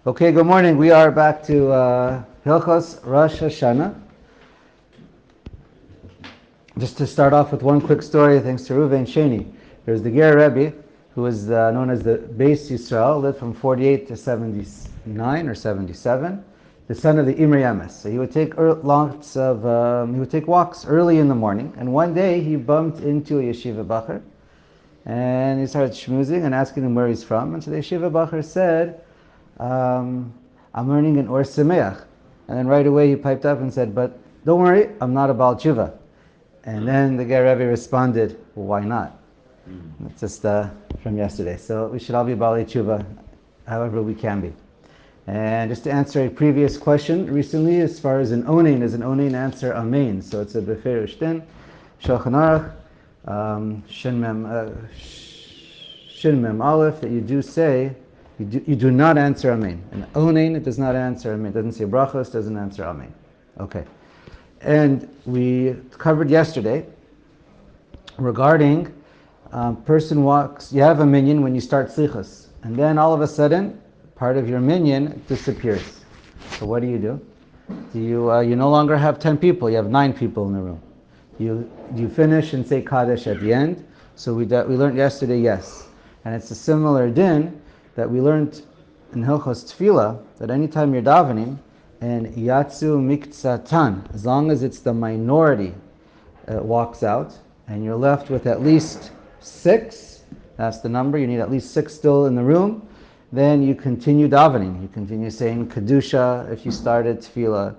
Okay, good morning. We are back to Selichos Rosh Hashana. Just to start off with one quick story, thanks to Reuven Sheni. There's the Ger Rebbe, who is known as the Beis Yisrael, lived from 48 to 79 or 77, the son of the Imre Yemes. So he would take walks early in the morning, and one day he bumped into a yeshiva bacher, and he started schmoozing and asking him where he's from. And so the yeshiva bacher said, I'm learning in Or Sameach. And then right away he piped up and said, but don't worry, I'm not a Baal Tshuva. And then the Ger Rebbe responded, well, why not? That's just from yesterday. So we should all be Baalei Tshuva, however we can be. And just to answer a previous question recently, as far as an onein, is an onein answer amen? So it's a beferish din, Shulchan Aruch, Shin Mem Aleph, that you do say, you do not answer amen. And onein, it does not answer amen. It doesn't say brachos, doesn't answer amen. Okay. And we covered yesterday regarding person walks, you have a minyan when you start Selichos, and then all of a sudden, part of your minyan disappears. So what do? You no longer have 10 people, you have 9 people in the room. You finish and say Kaddish at the end. So we learned yesterday, yes. And it's a similar din that we learned in Hilchos Tefillah, that anytime you're davening, and Yatsu Miktsatan, as long as it's the minority walks out, and you're left with at least 6, that's the number, you need at least 6 still in the room, then you continue davening. You continue saying Kedusha if you started Tefillah,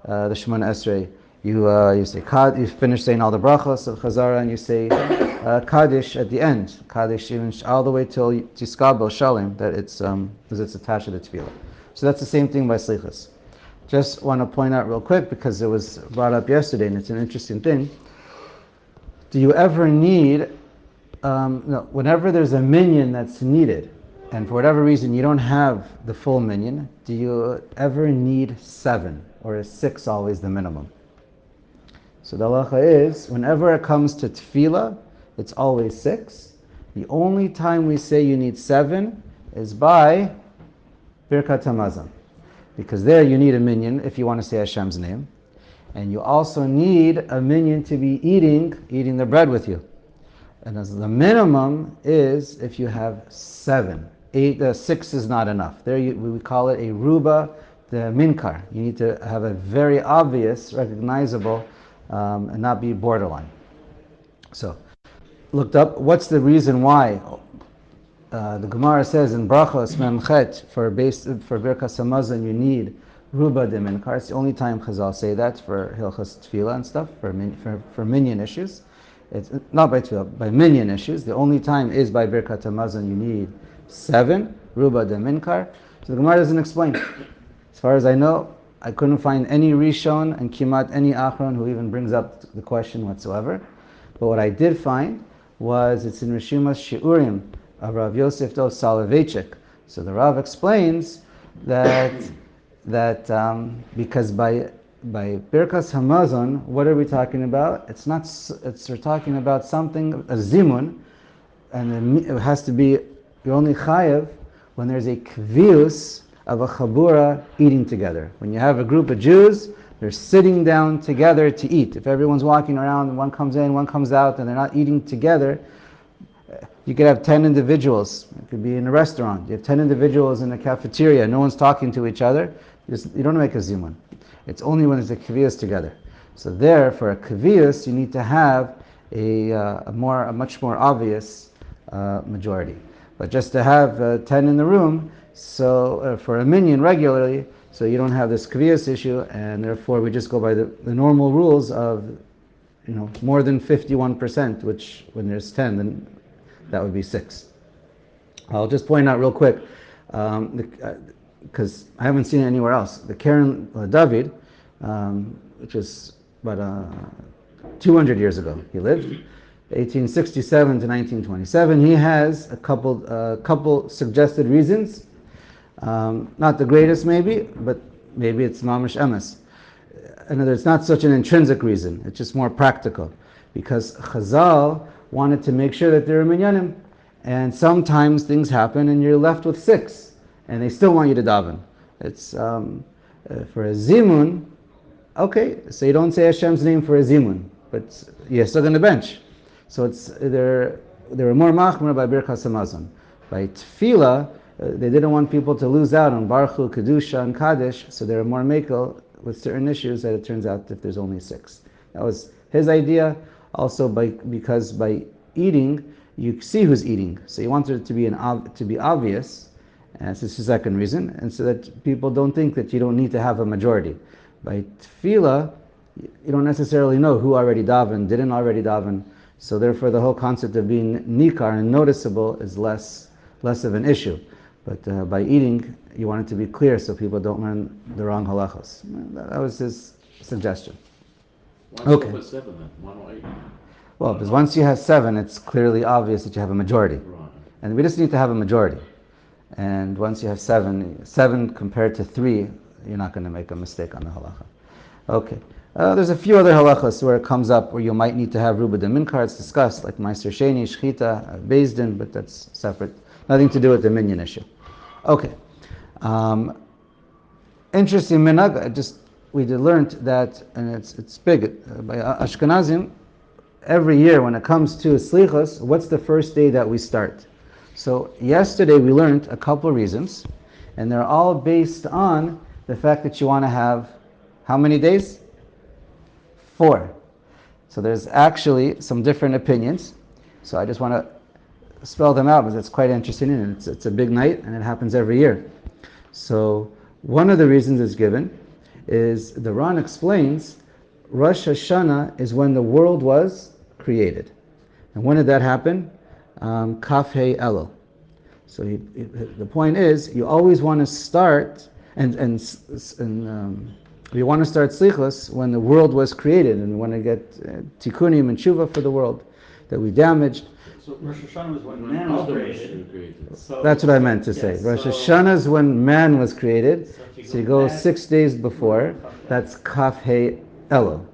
the Shemona Esrei. You say you finish saying all the brachos of Chazara, and you say Kaddish at the end. Kaddish even all the way till Tiskabel Shalim, that it's because it's attached to the Tefillah. So that's the same thing by Selichos. Just want to point out real quick, because it was brought up yesterday, and it's an interesting thing. Do you ever need, whenever there's a minyan that's needed, and for whatever reason you don't have the full minyan, do you ever need 7, or is 6 always the minimum? So the halacha is, whenever it comes to tefillah, it's always 6. The only time we say you need 7 is by Birkat HaMazon. Because there you need a minyan if you want to say Hashem's name. And you also need a minyan to be eating the bread with you. And as the minimum is if you have 7. 6 is not enough. There we call it a ruba de minkar. You need to have a very obvious, recognizable, and not be borderline. So, looked up, what's the reason why? The Gemara says in Brachos Memchet for Birkas Hamazon you need Ruba de Minkar. It's the only time Chazal say that for Hilchos Tefillah and stuff, for minyan issues. It's not by Tefillah, by minyan issues. The only time is by Birkat Hamazon you need 7 Ruba de Minkar. So the Gemara doesn't explain. As far as I know, I couldn't find any Rishon and Kimat any Achron who even brings up the question whatsoever. But what I did find was it's in Rishimas Shiurim of Rav Yosef Dov Soloveitchik. So the Rav explains that because by Birkas Hamazon, what are we talking about? We're talking about something, a zimun, and it has to be, you're only chayev when there's a kvius of a chabura eating together. When you have a group of Jews, they're sitting down together to eat. If everyone's walking around and one comes in, one comes out, and they're not eating together, you could have 10 individuals. It could be in a restaurant. You have 10 individuals in a cafeteria. No one's talking to each other. You don't make a zimun. It's only when there's a kaviyas together. So there, for a kaviyas, you need to have a much more obvious majority. But just to have 10 in the room, so for a minyan regularly, so you don't have this kaviyas issue, and therefore we just go by the normal rules of, more than 51%, which when there's 10, then that would be 6. I'll just point out real quick, because I haven't seen it anywhere else. The Karen David, which is about 200 years ago, he lived, 1867 to 1927. He has a couple suggested reasons. Not the greatest maybe, but maybe it's mamish emes. In other words, it's not such an intrinsic reason, it's just more practical. Because Chazal wanted to make sure that there are minyanim. And sometimes things happen and you're left with 6. and they still want you to daven. It's for a zimun. Okay, so you don't say Hashem's name for a zimun, but you're still going to bench. So it's they were more machmer by Birkas Hamazon. By tefillah, they didn't want people to lose out on Baruch Hu, Kedusha, and Kaddish, so they were more makel with certain issues that it turns out if there's only 6. That was his idea. Also, because by eating, you see who's eating. So he wanted it to be obvious, and this is the second reason, and so that people don't think that you don't need to have a majority. By tefillah, you don't necessarily know who already davened, didn't already daven, so therefore the whole concept of being nikar and noticeable is less of an issue. But by eating, you want it to be clear so people don't learn the wrong halachos. That was his suggestion. Okay. Why 7 then? Why not 8? Well, because once you have 7, it's clearly obvious that you have a majority. Right. And we just need to have a majority. And once you have 7 compared to 3, you're not going to make a mistake on the halacha. Okay. There's a few other halachas where it comes up where you might need to have ruba de minkar. It's discussed, like Meiser Sheni, Shchita, Beis Din, but that's separate. Nothing to do with the minyan issue. Okay. Interesting minhag. We learned that, and it's big by Ashkenazim. Every year when it comes to Selichos, what's the first day that we start? So yesterday we learned a couple of reasons, and they're all based on the fact that you want to have how many days? 4. So there's actually some different opinions. So I just want to spell them out because it's quite interesting, and it's a big night, and it happens every year. So one of the reasons is given is the Ran explains Rosh Hashana is when the world was created. And when did that happen? Kaf Hei Elul. So the point is, you always want to start, and we want to start Selichos when the world was created, and we want to get tikkunim and tshuva for the world that we damaged. So Rosh Hashanah was when man was created. So that's what I meant to say. Rosh Hashanah is when man was created. So you go 6 days before. That's Kaf Hei Elul.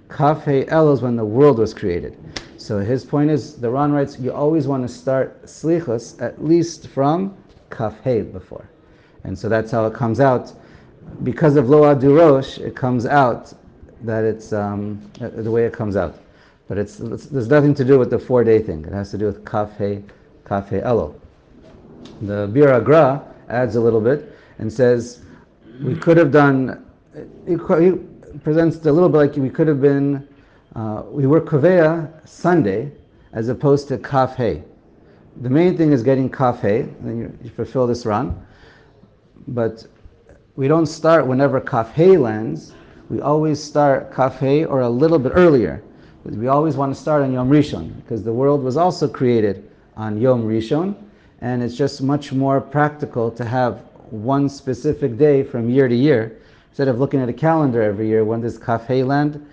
Kaf Hei Elul is when the world was created. So his point is, the Ran writes, you always want to start Selichos at least from Kaf Hei before. And so that's how it comes out. Because of Lo Adu Rosh, it comes out that it's the way it comes out. But there's nothing to do with the 4-day thing. It has to do with Kaf Hei Elul. The Bir Agra adds a little bit and says, we could have done, he presents it a little bit like we could have been, we were Koveya Sunday as opposed to Kaf Hei. The main thing is getting Kaf Hei, and then you fulfill this run. But we don't start whenever Kaf Hei lands. We always start Kaf Hei or a little bit earlier. We always want to start on Yom Rishon because the world was also created on Yom Rishon, and it's just much more practical to have one specific day from year to year instead of looking at a calendar every year. When does Kaf Hei land?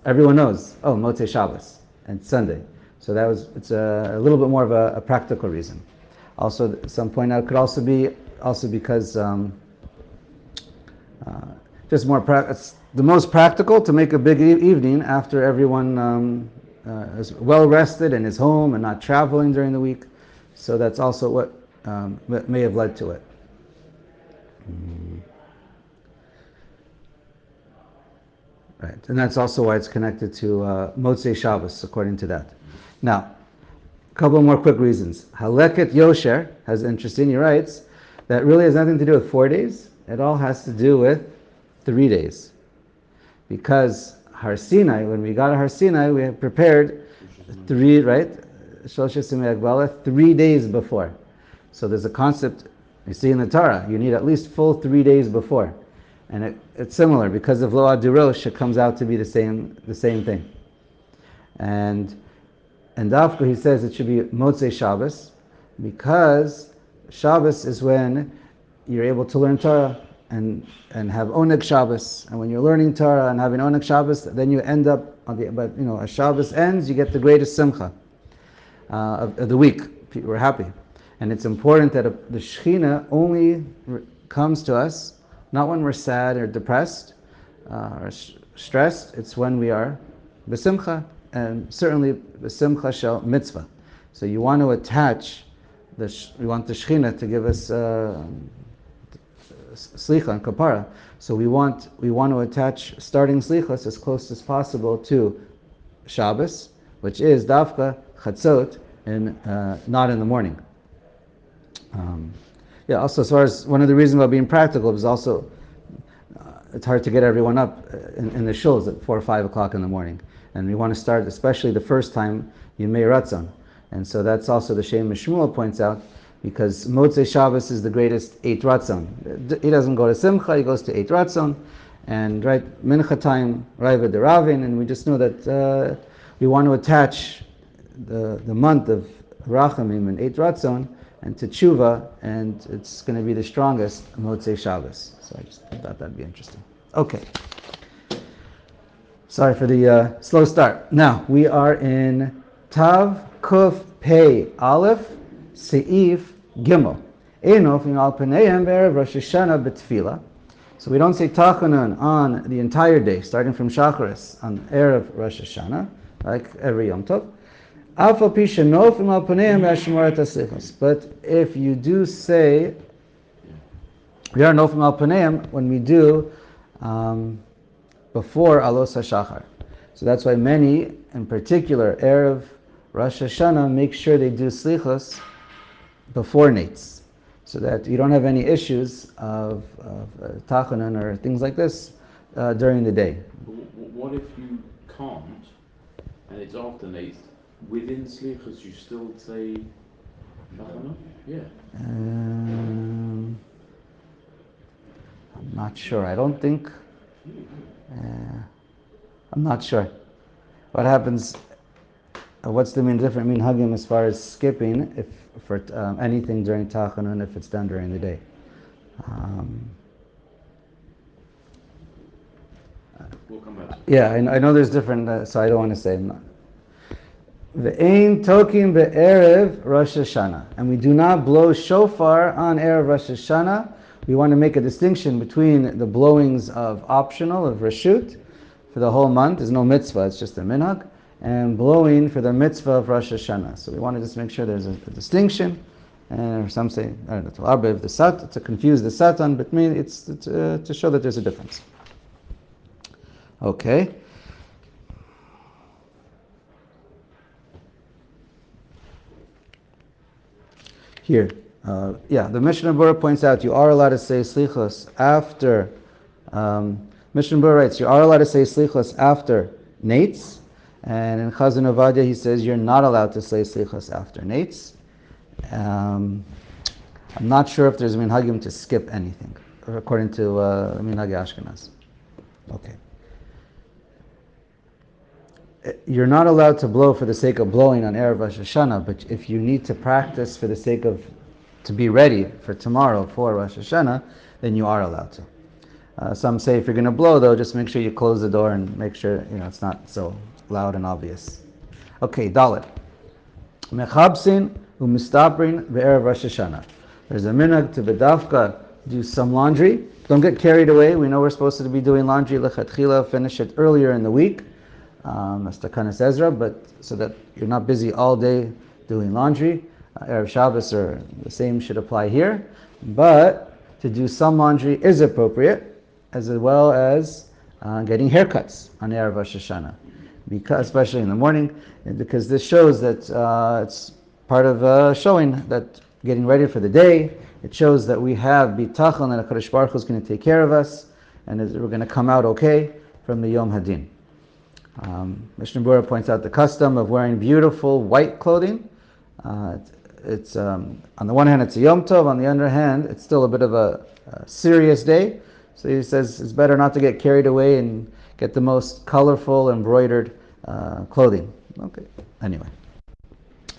Everyone knows. Oh, Motzei Shabbos and Sunday. So it's a little bit more of a practical reason. Also, some point out, could also be because just more it's the most practical to make a big evening after everyone is well rested and is home and not traveling during the week. So that's also what may have led to it. Right, and that's also why it's connected to Motzei Shabbos, according to that. Now, a couple more quick reasons. Haleket Yosher has interesting. He writes that really has nothing to do with 4 days. It all has to do with 3 days. Because Har Sinai, when we got to Har Sinai, we had prepared 3 days before. So there's a concept you see in the Torah. You need at least full 3 days before. And it's similar. Because of Lo Adu Rosh, it comes out to be the same thing. And Dafka, he says it should be Motzei Shabbos, because Shabbos is when you're able to learn Torah and have Oneg Shabbos. And when you're learning Torah and having Oneg Shabbos, then you end up as Shabbos ends, you get the greatest simcha of the week. People are happy. And it's important that the Shechina only comes to us not when we're sad or depressed or stressed. It's when we are b'simcha, and certainly b'simcha shel mitzvah. So you want to attach we want the Shechina to give us Slicha and Kapara. So we want to attach starting Slichos as close as possible to Shabbos, which is Dafka Chatzot, and not in the morning. Also, as far as one of the reasons about being practical is also it's hard to get everyone up in the shuls at 4 or 5 o'clock in the morning, and we want to start, especially the first time, Yemei Ratzon, and so that's also the Shem Shmuel points out, because Motzei Shabbos is the greatest 8 Ratzon. He doesn't go to Simcha, he goes to 8 Ratzon, and right Mincha time, Raiva de Ravin, and we just know that we want to attach the month of Rachamim and 8 Ratzon and to Tshuva, and it's going to be the strongest Motzei Shabbos. So I just thought that'd be interesting. Okay. Sorry for the slow start. Now, we are in Tav Kuf Pei Aleph Seif Gimel. Einof in Al Paneim Erev Rosh Hashana B'Tefillah. So we don't say Tachanun on the entire day, starting from Shacharis on Erev Rosh Hashana, like every Yom Tov. But if you do say, we are nofim al paneim when we do before Alos HaShachar. So that's why many, in particular, Erev Rosh Hashanah, make sure they do Selichos before Nates, so that you don't have any issues of Tachanun or things like this during the day. What if you can't, and it's after Nates? Within Selichos, you still say Shachana? Yeah. I'm not sure. I don't think. I'm not sure. What happens? What's the different minhagim as far as skipping if for anything during Tachanun if it's done during the day? We'll come back. Yeah, I know there's different. So I don't want to say. Ve'ein tokim be'erev Rosh Hashanah. And we do not blow shofar on Erev Rosh Hashanah. We want to make a distinction between the blowings of optional, of Rashut, for the whole month. There's no mitzvah, it's just a minhag. And blowing for the mitzvah of Rosh Hashanah. So we want to just make sure there's a distinction. And some say, I don't know, to confuse the Satan, but it's to show that there's a difference. Okay. Here, the Mishnah Berurah points out you are allowed to say Selichos after. Mishnah Berurah writes you are allowed to say Selichos after Nates, and in Chazon Ovadia he says you're not allowed to say Selichos after Nates. I'm not sure if there's minhagim to skip anything, according to minhagi Ashkenaz. Okay. You're not allowed to blow for the sake of blowing on Erev Rosh Hashanah, but if you need to practice for the sake of to be ready for tomorrow for Rosh Hashanah, then you are allowed to. Some say if you're going to blow, though, just make sure you close the door and make sure it's not so loud and obvious. Okay, Dalet. Mechabsin u'mistaprin be'erev Rosh Hashanah. There's a minhag to bedavka do some laundry. Don't get carried away. We know we're supposed to be doing laundry lechatchila, finish it earlier in the week. As Takanas Ezra, but so that you're not busy all day doing laundry. Erev Shabbos or the same should apply here, but to do some laundry is appropriate, as well as getting haircuts on Erev Rosh Hashanah, because especially in the morning, because this shows that it's part of showing that getting ready for the day. It shows that we have bitachon and HaKadosh Baruch Hu is going to take care of us, and we're going to come out okay from the Yom Hadin. Mishnah Berurah points out the custom of wearing beautiful white clothing. It's on the one hand it's a Yom Tov, on the other hand it's still a bit of a serious day. So he says it's better not to get carried away and get the most colorful embroidered clothing. Okay. Anyway,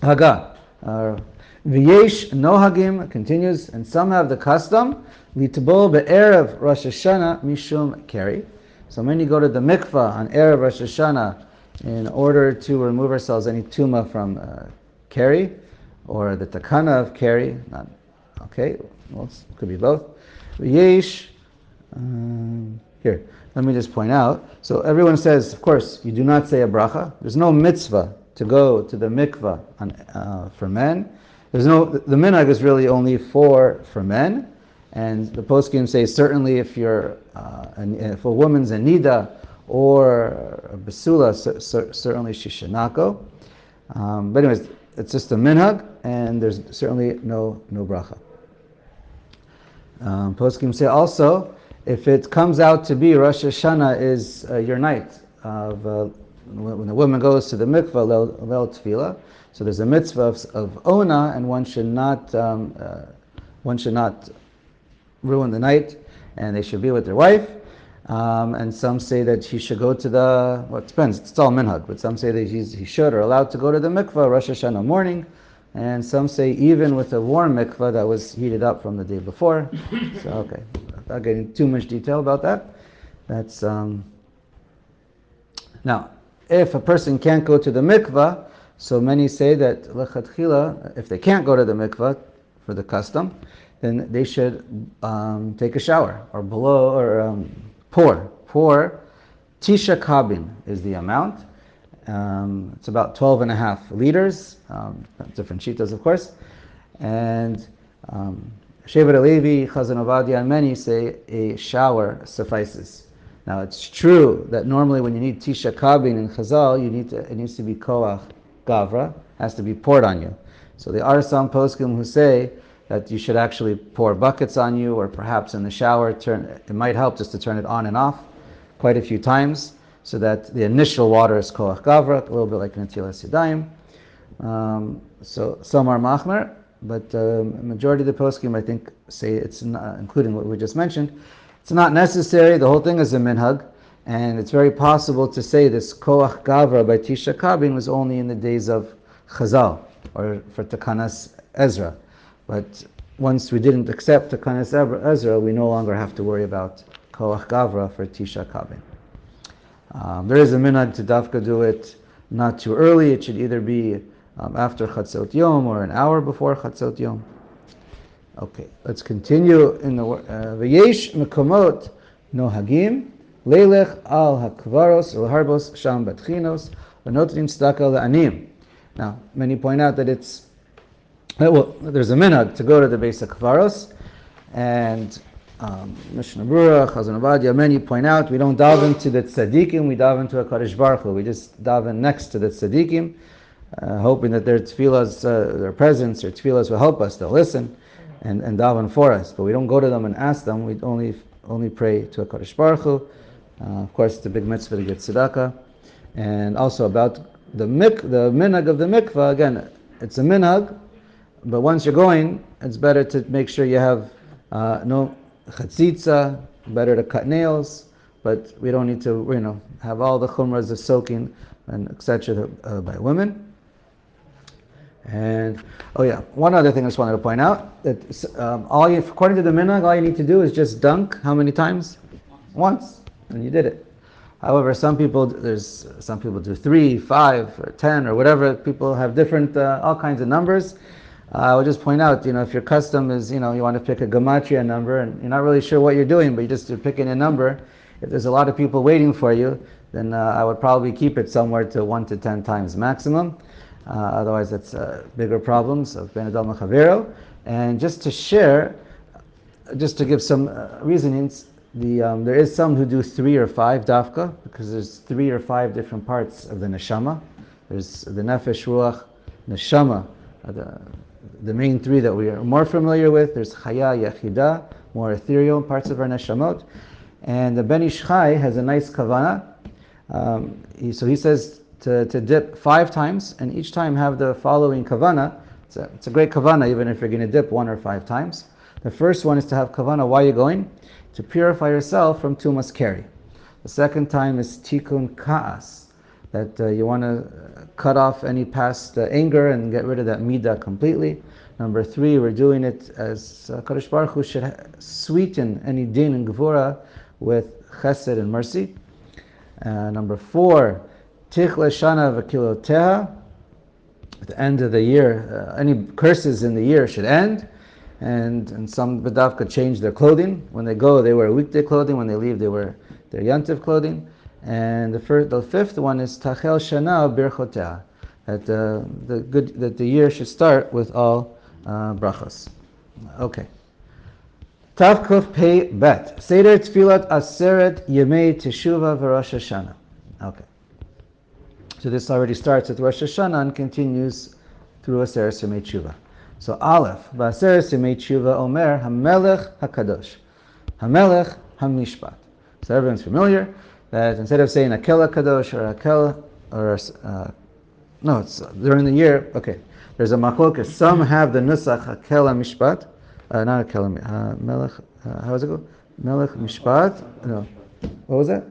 Haga V'yesh Nohagim continues, and some have the custom Litbol be'erev Rosh Hashanah mishum keri. So many go to the Mikva on Erev Rosh Hashanah in order to remove ourselves any tuma from keri, or the takana of keri. Not okay. Well, it could be both. Yesh. Here, let me just point out. So everyone says, of course, you do not say a bracha. There's no mitzvah to go to the mikvah for men. the minhag is really only for men, and the poskim say certainly if if a woman's a nida or a basula, certainly she should not go. But anyways, it's just a minhag, and there's certainly no bracha. Poskim say also, if it comes out to be Rosh Hashana is your night of when the woman goes to the mikvah leil tefillah, so there's a mitzvah of ona, and one should not ruin the night, and they should be with their wife. And some say that he should go to it depends, it's all minhag, but some say that he should or allowed to go to the mikvah Rosh Hashanah morning, and some say even with a warm mikvah that was heated up from the day before. So okay, without getting too much detail about that, that's now if a person can't go to the mikvah, so many say that lechatchila, if they can't go to the mikvah for the custom, then they should take a shower or pour. Tisha kabin is the amount. It's about 12.5 liters. Different shitas, of course. And Shevet Alevi, Chazon Ovadia, and many say a shower suffices. Now it's true that normally when you need Tisha kabin in Chazal, it needs to be koach gavra, has to be poured on you. So there are some poskim who say that you should actually pour buckets on you, or perhaps in the shower, it might help just to turn it on and off quite a few times, so that the initial water is koach gavra, a little bit like netilas yadayim. So some are machmer, but the majority of the poskim, I think, say it's not, including what we just mentioned, it's not necessary. The whole thing is a minhag, and it's very possible to say this koach gavra by Tisha Kabin was only in the days of Chazal, or for Takanas Ezra. But once we didn't accept Takanas Ezra, we no longer have to worry about koach gavra for Tisha Kabin. There is a minhag to dafka do it not too early. It should either be after Chatzot Yom or an hour before Chatzot Yom. Okay, let's continue in the V'yesh mekomot nohagim leilech al hakvaros l'harbos sham batchinos v'notrim tzedakah la'anim. Now, many point out that there's a minhag to go to the base of kvaros, and Mishnah Berurah, Chazon Ovadia, many point out we don't daven to the tzaddikim, we daven to a Kadosh Baruch Hu. We just daven next to the tzaddikim, hoping that their tefillahs, their presence, their tefillahs will help us. They'll listen and daven for us. But we don't go to them and ask them. We only pray to a Kadosh Baruch Hu. Of course, it's a big mitzvah to get tzedakah. And also about the minhag of the mikvah, again, it's a minhag, but once you're going, it's better to make sure you have no chatzitza, better to cut nails, but we don't need to, have all the chumras of soaking and etc. By women. And one other thing I just wanted to point out, that according to the minhag, all you need to do is just dunk how many times? Once, and you did it. However, some people do 3, 5, or 10, or whatever. People have different, all kinds of numbers. I would just point out, if your custom is, you want to pick a gematria number, and you're not really sure what you're doing, but you're picking a number. If there's a lot of people waiting for you, then I would probably keep it somewhere to 1 to 10 times maximum. Otherwise, that's bigger problems of Ben Adam Chavero. And just to share, just to give some reasonings, there is some who do 3 or 5 dafka, because there's 3 or 5 different parts of the neshama. There's the nefesh, ruach, neshama, the main 3 that we are more familiar with. There's chaya, yachida, more ethereal parts of our neshamot. And the Ben Ish Chai has a nice kavana. So he says to dip 5 times, and each time have the following kavana. It's a great kavana, even if you're going to dip 1 or 5 times. The first one is to have kavana, why are you going? To purify yourself from tumas keri. The second time is tikkun ka'as, that you want to cut off any past anger and get rid of that midah completely. Number 3, we're doing it as Kadosh Baruch Hu should sweeten any din and gevura with chesed and mercy. Number 4, tichle shana v'kiloteha. At the end of the year, any curses in the year should end. And some bedavka change their clothing. When they go, they wear weekday clothing. When they leave, they wear their yantiv clothing. And the 5th one is tachel shana birchotea, that the year should start with all brachos. Okay. Tav Kuf Pei Bet. Seder Tfilat Aseret Yemei Teshuvah v'Rosh Hashana. Okay. So this already starts at Rosh Hashana and continues through Aseret Yemei Teshuvah. So Aleph, Aseret Yemei Teshuvah Omer HaMelech HaKadosh. HaMelech HaMishpat. So everyone's familiar that instead of saying Akel HaKadosh or Akel, or no, it's during the year, okay. There's a machlokas. Some have the nusach Akel HaMishpat. Not Akel HaMelech, how does it go? Melech Mishpat? No. What was that?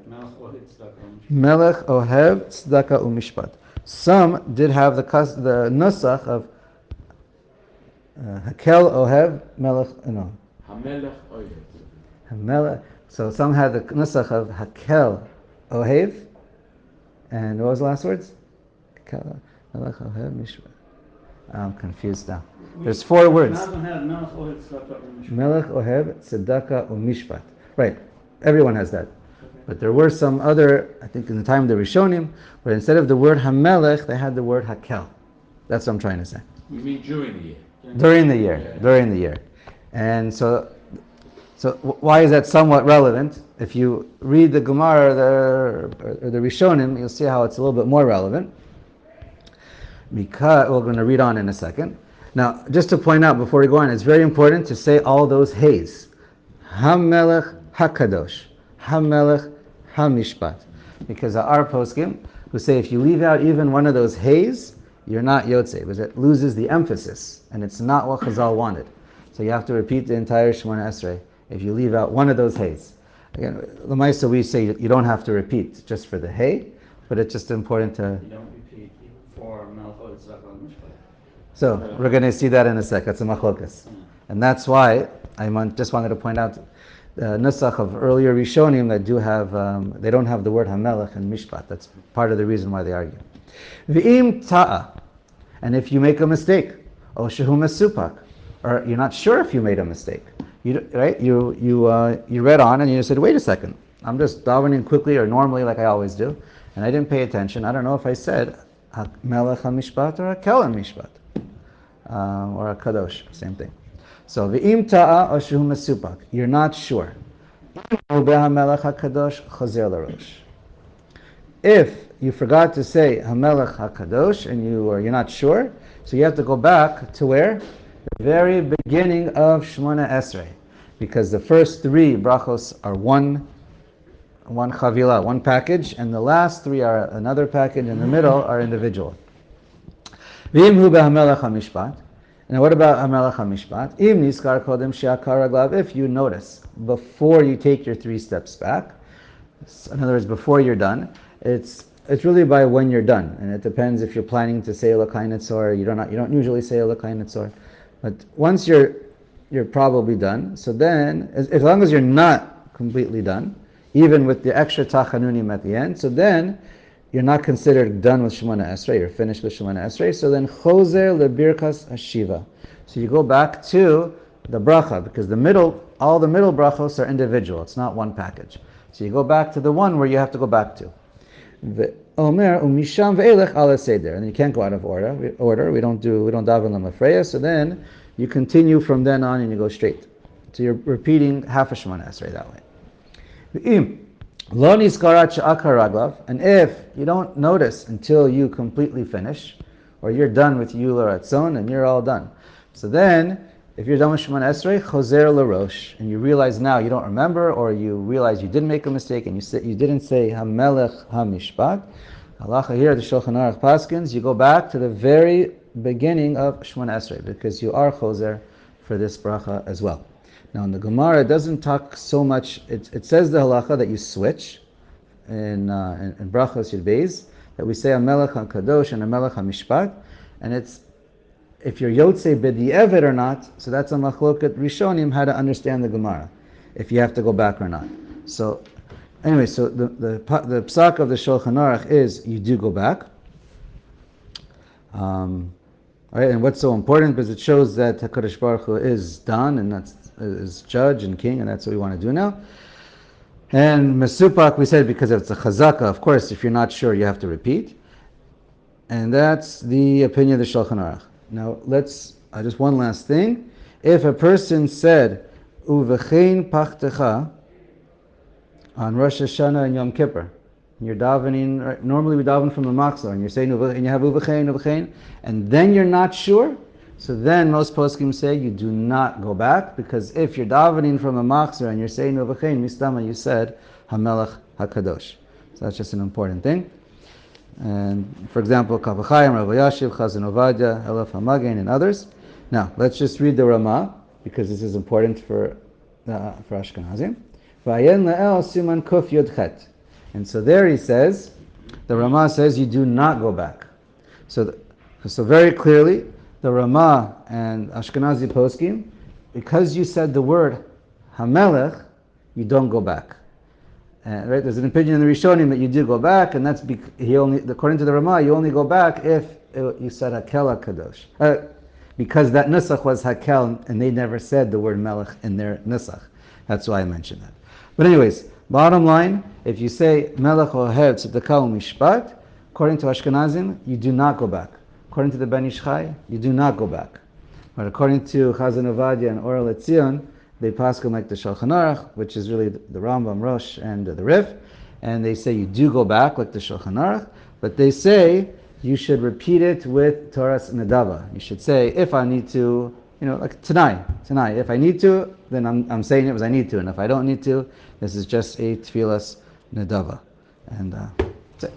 Melech Ohev Tzedakah Umishpat. Some did have the nusach of Hakel Ohev Melech. No. HaMelech Ohev. HaMelech. So some had the nusach of Hakel Ohev, and what was the last words? Hakel Melech Ohev Mishpat. I'm confused now. There's 4 words. Melech Ohev Tzedakah Umishpat. Right. Everyone has that. But there were some other, I think in the time of the Rishonim, where instead of the word HaMelech, they had the word Hakel. That's what I'm trying to say. You mean during the year? During the year. Yeah. During the year. And so why is that somewhat relevant? If you read the Gemara or the Rishonim, you'll see how it's a little bit more relevant. Because we're going to read on in a second. Now, just to point out before we go on, it's very important to say all those hays. HaMelech HaKadosh. HaMelech HaMishpat. Because there are poskim who say if you leave out even one of those hays, you're not Yotzei, because it loses the emphasis, and it's not what Chazal wanted. So you have to repeat the entire Shemona Esrei if you leave out one of those hays. Again, L'maisa we say you don't have to repeat just for the hay, but it's just important to... You don't repeat for Melech Tzedakah Mishpat. So we're going to see that in a sec. That's a machlokas. And that's why I just wanted to point out the nusach of earlier Rishonim that do have, they don't have the word HaMelech and Mishpat. That's part of the reason why they argue. V'im ta'a, and if you make a mistake, o shehu mesupak, or you're not sure if you made a mistake, you read on and you said, wait a second, I'm just davening quickly or normally like I always do, and I didn't pay attention. I don't know if I said HaMelech HaMishpat or HaKel HaMishpat. Or a kadosh, same thing. So v'im ta'a o shehu mesupak, you're not sure. If you forgot to say HaMelech HaKadosh and you're not sure, so you have to go back to where? The very beginning of Shemona Esrei, because the first 3 brachos are one chavila, one package, and the last 3 are another package, and the middle are individual. V'im hu beHamelech HaMishpat. And what about HaMelech HaMishpat? Im niskar kodem she'akar raglav. If you notice before you take your 3 steps back, in other words, before you're done, it's really by when you're done, and it depends if you're planning to say Elokai Netzor. You don't usually say Elokai Netzor, but once you're probably done. So then, as long as you're not completely done, even with the extra tachanunim at the end, so then you're not considered done with Shemona Esrei, you're finished with Shemona Esrei, so then Choser lebirkas hashiva. So you go back to the bracha, because all the middle brachos are individual, it's not one package. So you go back to the one where you have to go back to. Omer umisham ve'elech ala seder, and you can't go out of order. We don't daven lamafreya, so then you continue from then on and you go straight. So you're repeating half a Shemona Esrei that way. Lo niskarat she'akar raglav, and if you don't notice until you completely finish, or you're done with Yul Ratzon and you're all done, so then if you're done with Shemona Esrei, choser l'rosh, and you realize now you don't remember, or you realize you didn't make a mistake and you didn't say HaMelech HaMishpat, halacha here, the Shulchan Aruch Paskins, you go back to the very beginning of Shemona Esrei, because you are choser for this bracha as well. Now in the Gemara, it doesn't talk so much. It says the halacha that you switch in brachos Yud Beis, that we say HaMelech HaKadosh and HaMelech HaMishpat, and it's if you're Yotzei b'di'evet or not. So that's a machloket Rishonim how to understand the Gemara, if you have to go back or not. So anyway, so the psak of the Shulchan Aruch is you do go back. All right, and what's so important because it shows that HaKadosh Baruch Hu is done, and that's is judge and king, and that's what we want to do now. And Mesupak, we said because it's a chazaka, of course, if you're not sure, you have to repeat. And that's the opinion of the Shulchan Aruch. Now, let's just one last thing. If a person said, Uvechein pachtecha, on Rosh Hashana and Yom Kippur, and you're davening, right? Normally we daven from the machzor, and you're saying, and you have Uvechein, and then you're not sure, so then most poskim say you do not go back, because if you're davening from a machzor and you're saying Uvechein, mistama, you said HaMelech HaKadosh. So that's just an important thing. And for example, Orach Chaim, Rav Yashiv, Chazon Ovadia, Elef HaMagen, and others. Now, let's just read the Ramah, because this is important for Ashkenazim. V'ayen la'el siman kuf yud chet. And so there he says, the Ramah says you do not go back. So very clearly, the Ramah and Ashkenazi poskim, because you said the word HaMelech, you don't go back. Right? There's an opinion in the Rishonim that you do go back, and that's according to the Ramah, you only go back if you said Hakel HaKadosh. Because that nusach was Hakel, and they never said the word Melech in their nusach. That's why I mentioned that. But anyways, bottom line, if you say Melech Ohev Tzedakah Mishpat, according to Ashkenazim, you do not go back. According to the Ben Ish Chai, you do not go back. But according to Chazon Ovadia and Orach Chaim, they paskin like the Shulchan Aruch, which is really the Rambam, Rosh, and the Erev, and they say you do go back like the Shulchan Aruch, but they say you should repeat it with Torah's Nedava. You should say, if I need to, like tonight, if I need to, then I'm saying it because I need to, and if I don't need to, this is just a Tfilas Nedava. And that's it.